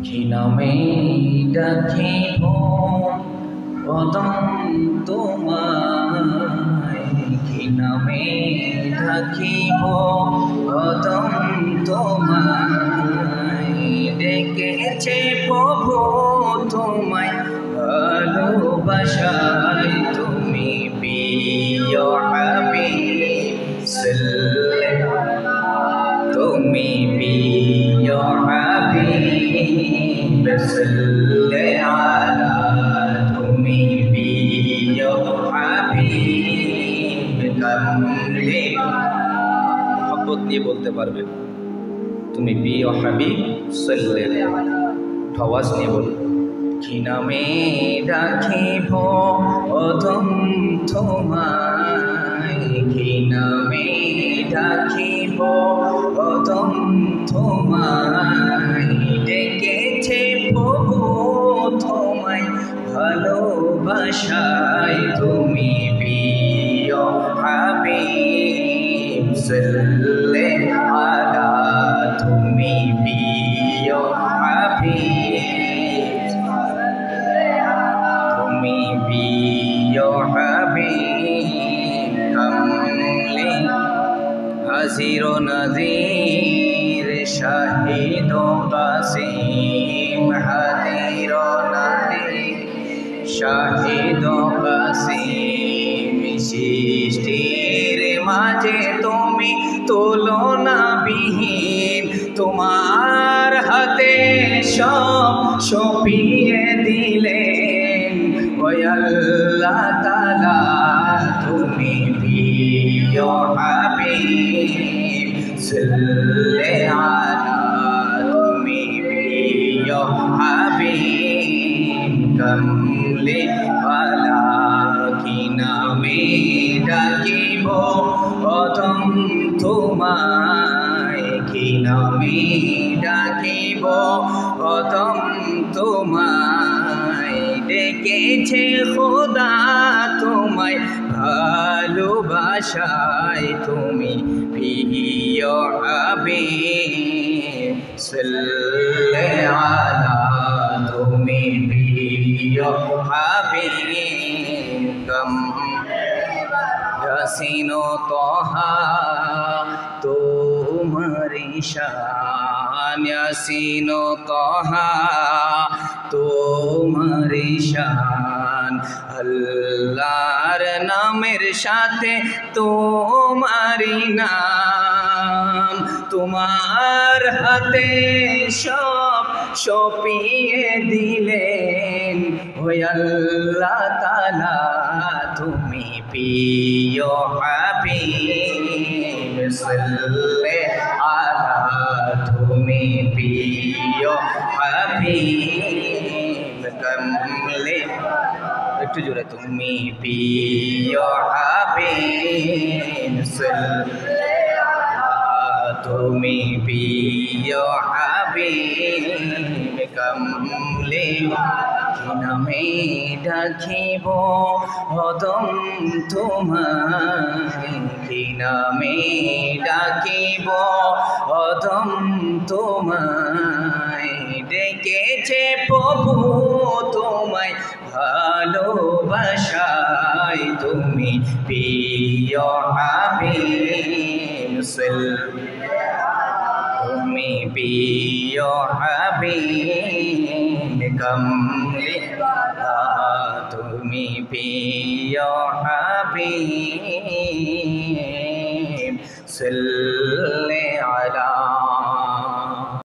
কি নামে ডাকিব পদম তোমায়, কি নামে ডাকিব পদম তোমায়। ডেকেছে প্রভু তোমায় ভালোবাসায়, তুমি প্রিয় হাবিব তুমি প্রিয় হাবিব তুমি প্রিয় হাবিব কামলে মহব্বত নিয়ে বলতে পারবে তুমি প্রিয় হাবিব আওয়াজ নিয়ে বলবে। কি নামে রাখিব অধম তোমায়, কি নামে রাখিব অধম তোমায়। ডেকেছে প্রভু তোমায় ভালোবাসায়, তুমি প্রিয় হাবিব তুমি প্রিয় হাবিব, তুমি প্রিয় হাবিব কামলে। হাজির ও নাজির শাহিদ ও কাসিম, হাজির ও নাজির শাহিদ ও কাসিম। সৃষ্টির মাঝে তুমি তুলনাবিহীন, তোমার হাতে সব সঁপিয়ে দিলেন। ওই আল্লাহ তাআলা তুমি প্রিয় হাবিব তুমি প্রিয় হাবিব কামলে ওয়ালা। কি নামে ডাকিব প্রথম তোমায়, কি নামে ডাকিব প্রথম তোমায়। ডেকেছে খোদা তোমায় ভালোবাসায়, তুমি প্রিয় হাবিব তুমি প্রিয় হাবিব ইয়াসিন ও তাহা তোমার শান, ইয়াসিন ও তাহা তোমার শান। আল্লাহর নামের সাথে তোমারি নাম, তোমার হাতে সব সঁপিয়ে দিলেন। ওই আল্লাহ তাআলা তুমি প্রিয় হাবিব তুমি প্রিয় হাবিব কামলে। একটু জোরে তুমি প্রিয় হাবিব তুমি প্রিয় হাবিব কামলে। কি নামে ডাকিব অধম তোমায়, কি নামে ডাকিব অধম তোমায়। ডেকেছে প্রভু তোমায় ভালোবাসায়, তুমি প্রিয় হাবিব তুমি প্রিয় হাবিব কামলে। তুমি প্রিয় হাবিব